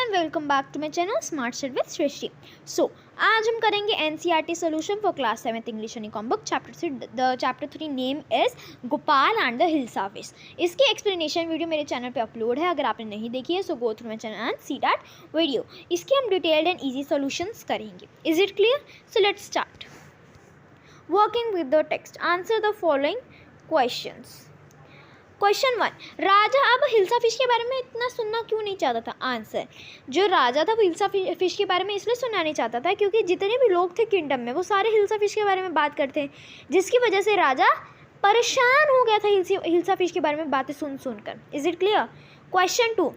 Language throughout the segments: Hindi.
And welcome back to my channel smart study with Srishti. So आज हम करेंगे NCERT solution for class 7th English unicorn book chapter 3 name is Gopal and the hilsa fish. इसकी एक्सप्लेनेशन वीडियो मेरे चैनल पे अपलोड है, अगर आपने नहीं देखी है so go through my channel and see that video. इसके हम डिटेल्ड एंड ईजी सोल्यूशंस करेंगे। Is it clear? So let's start working with the text. Answer the following questions. Question 1, राजा अब हिल्सा फिश के बारे में इतना सुनना क्यों नहीं चाहता था? आंसर, जो राजा था वो हिल्सा फिश के बारे में इसलिए सुनना नहीं चाहता था क्योंकि जितने भी लोग थे किंगडम में वो सारे हिल्सा फिश के बारे में बात करते हैं, जिसकी वजह से राजा परेशान हो गया था हिल्सा फिश के बारे में बातें सुनकर। Is it clear? क्वेश्चन 2,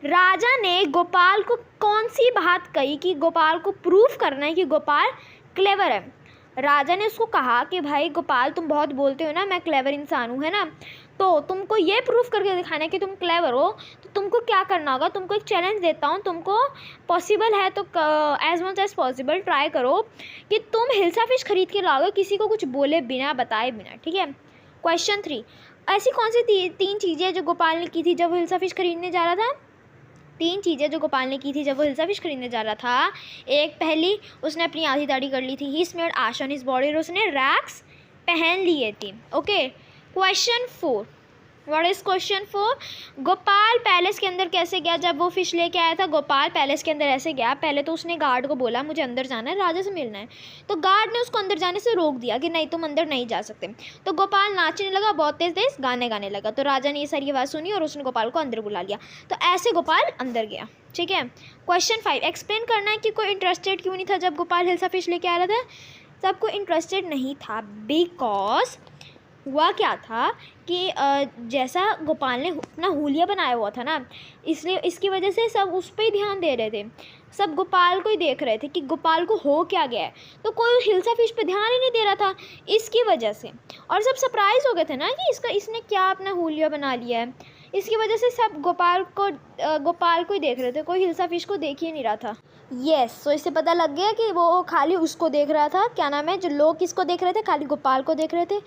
राजा ने गोपाल को कौन सी बात कही कि गोपाल को प्रूफ करना है कि गोपाल क्लेवर है? राजा ने उसको कहा कि भाई गोपाल तुम बहुत बोलते हो ना, मैं क्लेवर इंसान हूँ, है ना, तो तुमको ये प्रूफ करके दिखाना है कि तुम क्लेवर हो, तो तुमको क्या करना होगा, तुमको एक चैलेंज देता हूँ, तुमको पॉसिबल है तो as much as possible try करो कि तुम हिल्सा फिश खरीद के लाओगे किसी को कुछ बोले बिना, बताए बिना, ठीक है। क्वेश्चन 3, ऐसी कौन सी तीन चीज़ें जो गोपाल ने की थी जब वो हिल्सा फिश खरीदने जा रहा था? 3 चीज़ें जो गोपाल ने की थी जब वो हिल्सा फिश खरीदने जा रहा था। एक, पहली, उसने अपनी आधी दाढ़ी कर ली थी, ही स्मेयर्ड ऐश ऑन हिज बॉडी, और उसने रैक्स पहन लिए थे। Okay. Question 4, what is question 4? Gopal palace के अंदर कैसे गया? जब वो फिश लेके आया था गोपाल पैलेस के अंदर ऐसे गया, पहले तो उसने गार्ड को बोला मुझे अंदर जाना है, राजा से मिलना है, तो गार्ड ने उसको अंदर जाने से रोक दिया कि नहीं तुम अंदर नहीं जा सकते। तो गोपाल नाचने लगा, बहुत तेज तेज गाने गाने लगा, तो राजा ने ये सारी आवाज़ सुनी और उसने गोपाल को अंदर बुला लिया, तो ऐसे गोपाल अंदर गया, ठीक है। क्वेश्चन 5, एक्सप्लेन करना है कि कोई इंटरेस्टेड क्यों नहीं था जब गोपाल हिल्सा फिश लेके आ रहा था? सबको इंटरेस्टेड नहीं था बिकॉज हुआ क्या था कि जैसा गोपाल ने अपना हुलिया बनाया हुआ था ना, इसलिए इसकी वजह से सब उस पर ही ध्यान दे रहे थे, सब गोपाल को ही देख रहे थे कि गोपाल को हो क्या गया है, तो कोई हिल्सा फिश पे ध्यान ही नहीं दे रहा था इसकी वजह से, और सब सरप्राइज हो गए थे ना कि इसने क्या अपना हुलिया बना लिया है, इसकी वजह से सब गोपाल को ही देख रहे थे, कोई हिल्सा फिश को देख ही नहीं रहा था। यस, तो इससे पता लग गया कि वो खाली उसको देख रहा था, क्या नाम है, जो लोग किसको देख रहे थे, खाली गोपाल को देख रहे थे,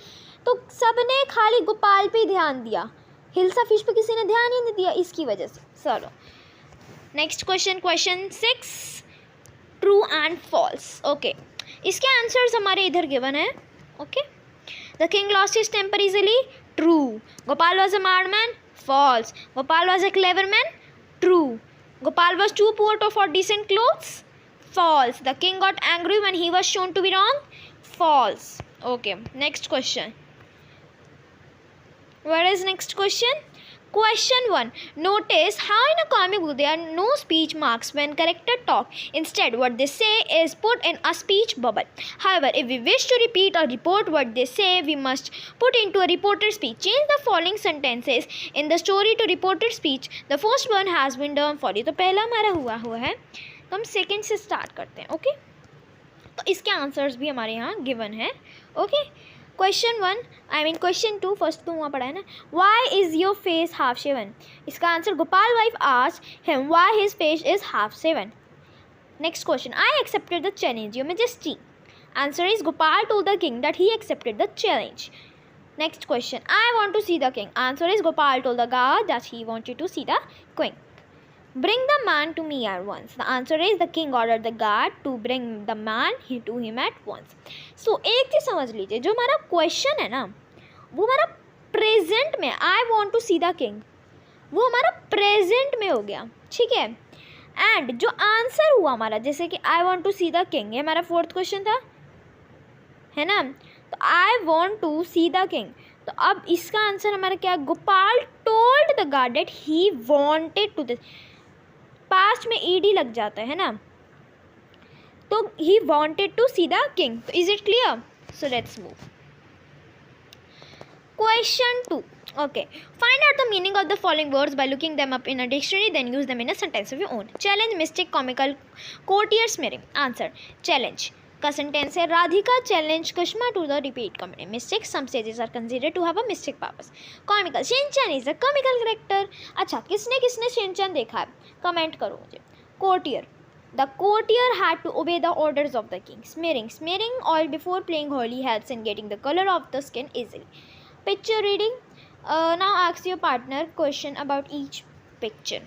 तो सबने खाली गोपाल पे ध्यान दिया, हिल्सा फिश पे किसी ने ध्यान ही नहीं दिया इसकी वजह से। चलो next question, question 6, true and false. Okay, इसके आंसर्स हमारे इधर गिवन है। Okay, the king lost his temper easily, true. Gopal was a mad man, false. Gopal was a clever man, true. Gopal was too poor for decent clothes, false. The king got angry when he was shown to be wrong, false. Okay, next question. What is next question? Question 1, notice how in a comic book there are no speech marks when character talk. Instead, what they say is put in a speech bubble. However, if we wish to repeat or report what they say, we must put into a reported speech. Change the following sentences in the story to reported speech. The first one has been done for you. तो पहला हमारा हुआ है, तो हम सेकेंड से स्टार्ट करते हैं। ओके, तो इसके आंसर्स भी हमारे यहाँ गिवन है। ओके, क्वेश्चन 2 फर्स्ट तो वहाँ पढ़ा है ना, why is your face half shaven? इसका answer, Gopal wife asked him why his face is half shaven. Next question, I accepted the challenge your majesty. Answer is, Gopal told the king that he accepted the challenge. Next question, I want to see the king. Answer is, Gopal told the guard that he wanted to see the king. Bring the man to me at once. The answer is, the king ordered the guard to bring the man to him at once. So एक चीज़ समझ लीजिए, जो हमारा क्वेश्चन है ना वो हमारा प्रेजेंट में, I want to see the king, वो हमारा प्रेजेंट में हो गया, ठीक है। एंड जो आंसर हुआ हमारा, जैसे कि I want to see the king, ये हमारा फोर्थ क्वेश्चन था, है ना, तो I want to see the king, तो अब इसका आंसर हमारा क्या, Gopal told the guard that he wanted to this, past में ईडी लग जाता है ना, तो he wanted to see the king. तो is it clear? So let's move. Question 2, okay, find out the meaning of the following words by looking them up in a dictionary, then use them in a sentence of your own. Challenge, mistake, comical, courtier, smearing. Answer, challenge का सेंटेंस है, राधिका चैलेंज कश्मा to the repeat comment. Mistake, some stages are considered to have a mistake purpose. Comical, Shinchan is a comical character. अच्छा, किसने किसने शिनचैन देखा है, कमेंट करो मुझे। Courtier, the courtier had to obey the orders of the king. Smearing, smearing oil before playing Holi helps in getting the colour of the skin easily. Picture reading, now ask your partner question about each picture.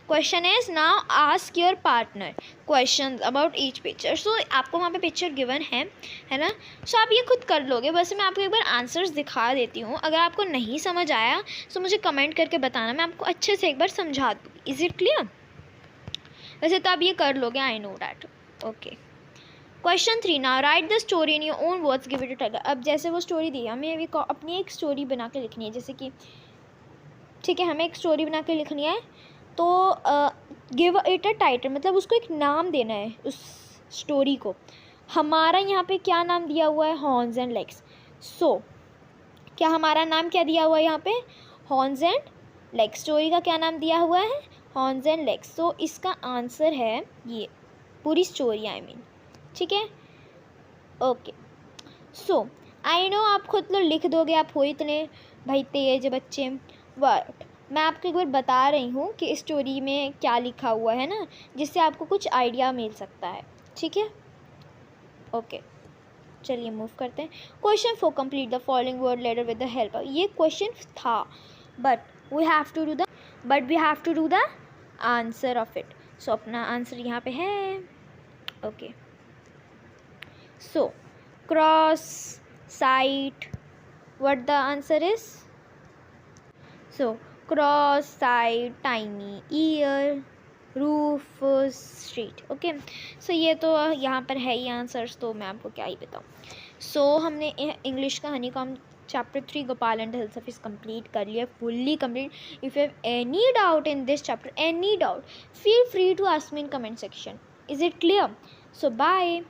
Question is now ask your partner question about each picture. So आपको वहाँ पे पिक्चर गिवन है ना। सो आप ये खुद कर लोगे, बस मैं आपको एक बार आंसर्स दिखा देती हूँ। अगर आपको नहीं समझ आया तो मुझे कमेंट करके बताना, मैं आपको अच्छे से एक बार समझा दूँगी। Is it clear? वैसे तो आप ये कर लोगे, I know that. Okay, question 3 now right the story in your own words, give it a title. अब जैसे वो स्टोरी दी, हमें अभी अपनी एक स्टोरी बना के लिखनी है, जैसे कि ठीक है, हमें एक स्टोरी बना के लिखनी है, तो गिव इट अ टाइटल मतलब उसको एक नाम देना है उस स्टोरी को। हमारा यहाँ पे क्या नाम दिया हुआ है? Horns and legs. सो क्या हमारा नाम क्या दिया हुआ है यहाँ पे? Horns and legs. स्टोरी का क्या नाम दिया हुआ है? Horns and legs. सो इसका आंसर है ये पूरी स्टोरी, आई मीन, ठीक है। ओके, सो आई नो आप खुद तो लिख दोगे, आप हो इतने भाई तेज बच्चे, बट मैं आपको एक बार बता रही हूँ कि इस स्टोरी में क्या लिखा हुआ है ना, जिससे आपको कुछ आइडिया मिल सकता है, ठीक है। ओके, चलिए मूव करते हैं। Question 4 complete the following word letter with the help. ये क्वेश्चन था, but we have to do the answer of it. So अपना आंसर यहाँ पे है। Okay, so cross site, what the answer is? So cross side, tiny ear, roof, street. Okay, so ये तो यहाँ पर है ही आंसर्स, तो मैं आपको क्या ही बताऊँ। सो हमने इंग्लिश का honeycomb chapter 3 Gopal and the hills of complete कर लिया, fully complete. If you have any doubt in this chapter, any doubt, feel free to ask me in comment section. Is it clear? So bye.